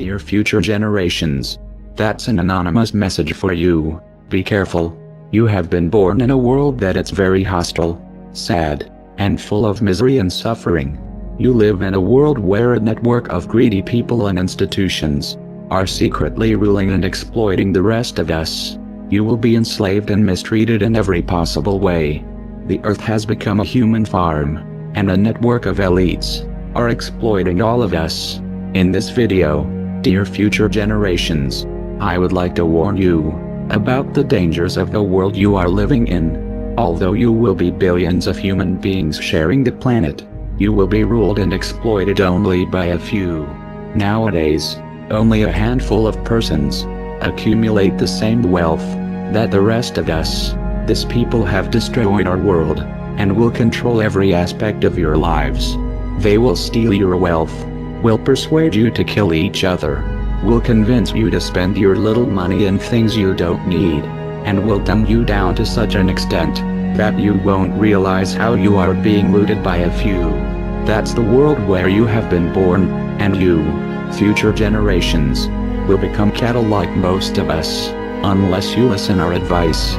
Dear future generations. That's an anonymous message for you. Be careful. You have been born in a world that it's very hostile, sad, and full of misery and suffering. You live in a world where a network of greedy people and institutions are secretly ruling and exploiting the rest of us. You will be enslaved and mistreated in every possible way. The earth has become a human farm, and a network of elites are exploiting all of us. In this video, dear future generations, I would like to warn you about the dangers of the world you are living in. Although you will be billions of human beings sharing the planet, you will be ruled and exploited only by a few. Nowadays, only a handful of persons accumulate the same wealth that the rest of us. These people have destroyed our world and will control every aspect of your lives. They will steal your wealth, will persuade you to kill each other, will convince you to spend your little money in things you don't need, and will dumb you down to such an extent that you won't realize how you are being looted by a few. That's the world where you have been born, and you, future generations, will become cattle like most of us, unless you listen our advice.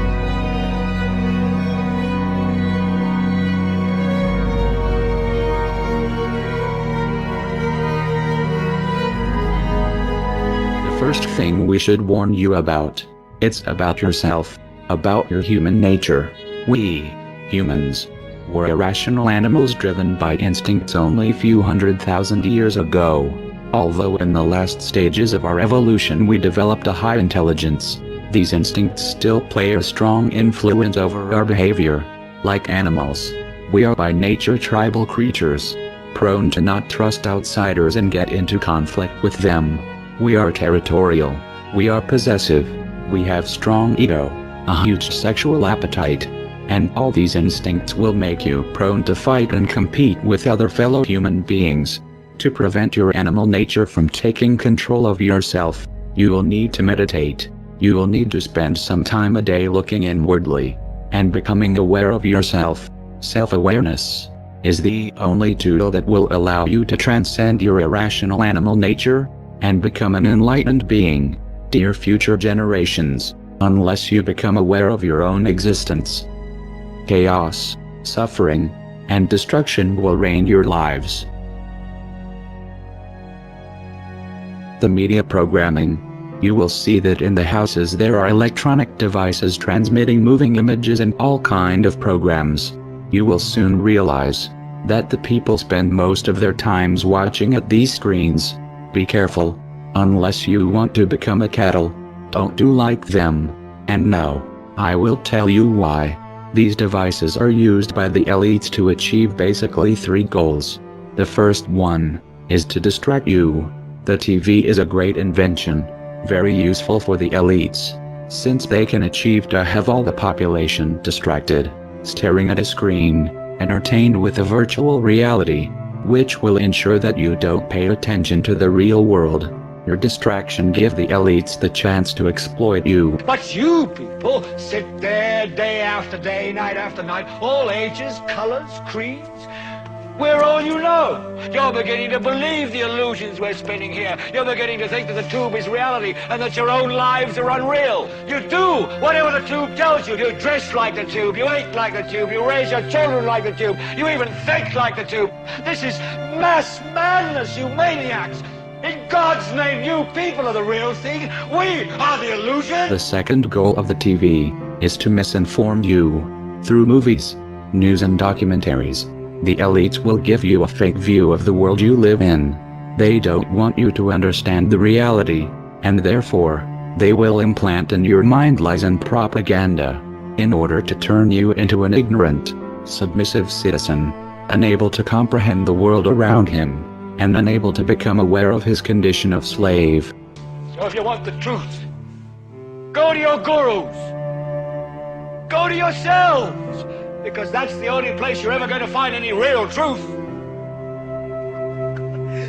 First thing we should warn you about, it's about yourself, about your human nature. We, humans, were irrational animals driven by instincts only a few 100,000 years ago. Although in the last stages of our evolution we developed a high intelligence, these instincts still play a strong influence over our behavior. Like animals, we are by nature tribal creatures, prone to not trust outsiders and get into conflict with them. We are territorial, we are possessive, we have strong ego, a huge sexual appetite, and all these instincts will make you prone to fight and compete with other fellow human beings. To prevent your animal nature from taking control of yourself, you will need to meditate. You will need to spend some time a day looking inwardly and becoming aware of yourself. Self-awareness is the only tool that will allow you to transcend your irrational animal nature and become an enlightened being. Dear future generations, unless you become aware of your own existence, chaos, suffering, and destruction will reign your lives. The media programming. You will see that in the houses there are electronic devices transmitting moving images and all kind of programs. You will soon realize that the people spend most of their times watching at these screens. Be careful. Unless you want to become a cattle, don't do like them. And no, I will tell you why. These devices are used by the elites to achieve basically three goals. The first one is to distract you. The TV is a great invention, very useful for the elites, since they can achieve to have all the population distracted, staring at a screen, entertained with a virtual reality, which will ensure that you don't pay attention to the real world. Your distraction gives the elites the chance to exploit you. But you people sit there day after day, night after night, all ages, colors, creeds. We're all you know. You're beginning to believe the illusions we're spinning here. You're beginning to think that the tube is reality and that your own lives are unreal. You do whatever the tube tells you. You dress like the tube, you eat like the tube, you raise your children like the tube, you even think like the tube. This is mass madness, you maniacs. In God's name, you people are the real thing. We are the illusion. The second goal of the TV is to misinform you. Through movies, news and documentaries, the elites will give you a fake view of the world you live in. They don't want you to understand the reality, and therefore, they will implant in your mind lies and propaganda, in order to turn you into an ignorant, submissive citizen, unable to comprehend the world around him, and unable to become aware of his condition of slave. So if you want the truth, go to your gurus. Go to yourselves. Because that's the only place you're ever going to find any real truth.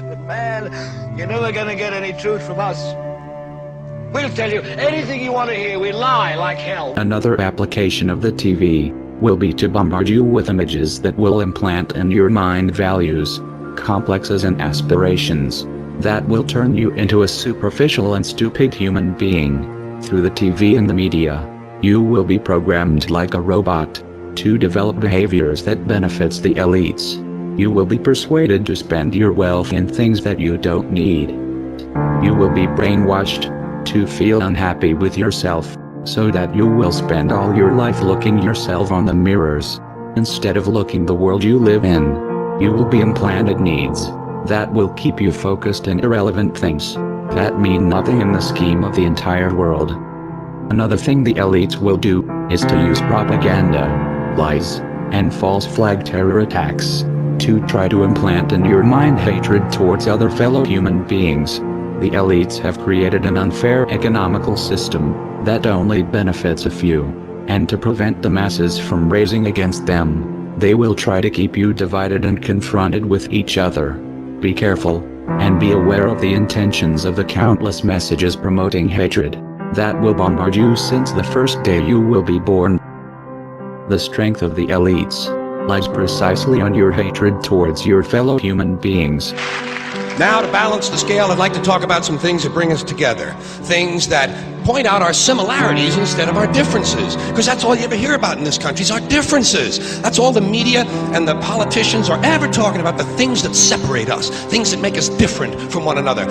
But man, you're never going to get any truth from us. We'll tell you anything you want to hear. We lie like hell. Another application of the TV will be to bombard you with images that will implant in your mind values, complexes and aspirations. that will turn you into a superficial and stupid human being. Through the TV and the media, you will be programmed like a robot to develop behaviors that benefits the elites. You will be persuaded to spend your wealth in things that you don't need. You will be brainwashed to feel unhappy with yourself, so that you will spend all your life looking yourself on the mirrors, instead of looking the world you live in. You will be implanted needs that will keep you focused on irrelevant things that mean nothing in the scheme of the entire world. Another thing the elites will do is to use propaganda, lies, and false flag terror attacks to try to implant in your mind hatred towards other fellow human beings. The elites have created an unfair economical system that only benefits a few, and to prevent the masses from raising against them, they will try to keep you divided and confronted with each other. Be careful, and be aware of the intentions of the countless messages promoting hatred that will bombard you since the first day you will be born. The strength of the elites lies precisely on your hatred towards your fellow human beings. Now, to balance the scale, I'd like to talk about some things that bring us together. Things that point out our similarities instead of our differences. Because that's all you ever hear about in this country is our differences. That's all the media and the politicians are ever talking about, the things that separate us, things that make us different from one another.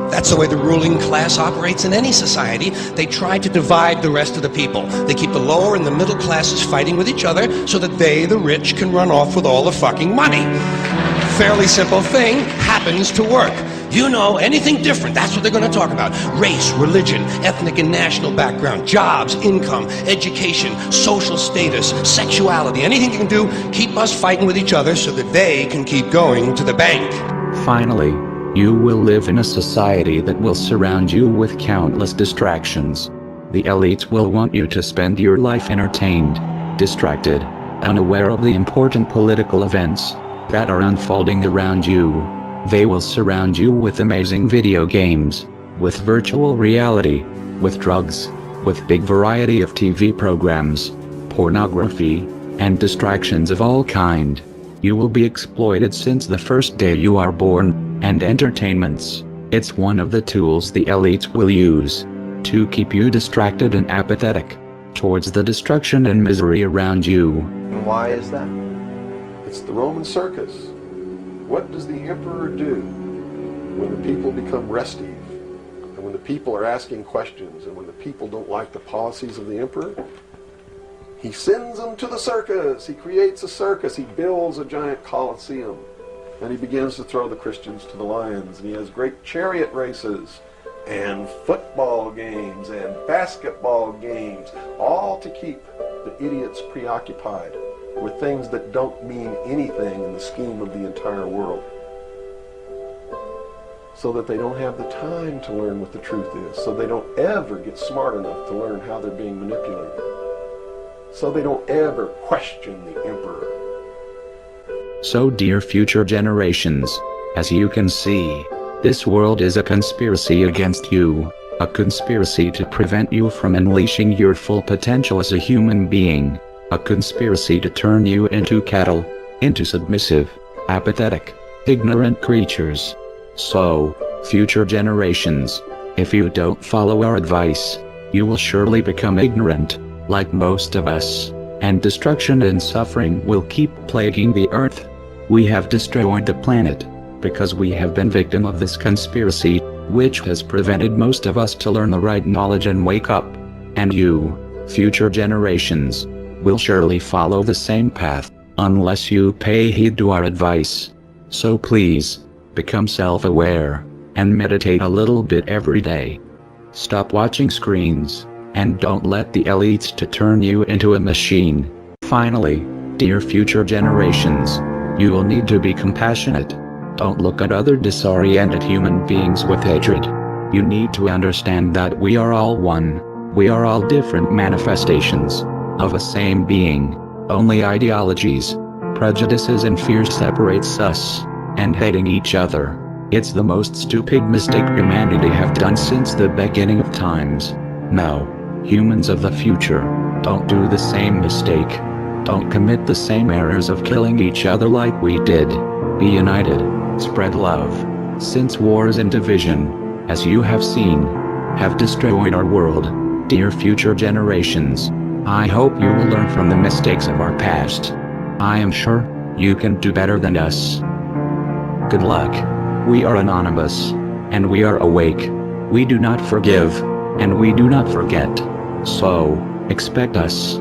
That's the way the ruling class operates in any society. They try to divide the rest of the people. They keep the lower and the middle classes fighting with each other so that they, the rich, can run off with all the fucking money. Fairly simple thing happens to work. You know, anything different, that's what they're going to talk about. Race, religion, ethnic and national background, jobs, income, education, social status, sexuality, anything you can do, keep us fighting with each other so that they can keep going to the bank. Finally, you will live in a society that will surround you with countless distractions. The elites will want you to spend your life entertained, distracted, unaware of the important political events that are unfolding around you. They will surround you with amazing video games, with virtual reality, with drugs, with big variety of TV programs, pornography, and distractions of all kind. You will be exploited since the first day you are born, and entertainments, it's one of the tools the elites will use to keep you distracted and apathetic towards the destruction and misery around you. And why is that? It's the Roman circus. What does the emperor do when the people become restive, and when the people are asking questions, and when the people don't like the policies of the emperor? He sends them to the circus. He creates a circus. He builds a giant coliseum, and he begins to throw the Christians to the lions, and he has great chariot races and football games and basketball games, all to keep the idiots preoccupied with things that don't mean anything in the scheme of the entire world, so that they don't have the time to learn what the truth is, so they don't ever get smart enough to learn how they're being manipulated, so they don't ever question the emperor. So dear future generations, as you can see, this world is a conspiracy against you, a conspiracy to prevent you from unleashing your full potential as a human being. A conspiracy to turn you into cattle, into submissive, apathetic, ignorant creatures. So, future generations, if you don't follow our advice, you will surely become ignorant, like most of us, and destruction and suffering will keep plaguing the earth. We have destroyed the planet because we have been victim of this conspiracy, which has prevented most of us to learn the right knowledge and wake up. And you, future generations, will surely follow the same path, unless you pay heed to our advice. So please, become self-aware, and meditate a little bit every day. Stop watching screens, and don't let the elites to turn you into a machine. Finally, dear future generations, you will need to be compassionate. Don't look at other disoriented human beings with hatred. You need to understand that we are all one. We are all different manifestations of a same being. Only ideologies, prejudices and fears separates us, and hating each other. It's the most stupid mistake humanity have done since the beginning of times. Now, humans of the future, don't do the same mistake. Don't commit the same errors of killing each other like we did. Be united, spread love, since wars and division, as you have seen, have destroyed our world. Dear future generations, I hope you will learn from the mistakes of our past. I am sure you can do better than us. Good luck. We are anonymous, and we are awake. We do not forgive, and we do not forget. So, expect us.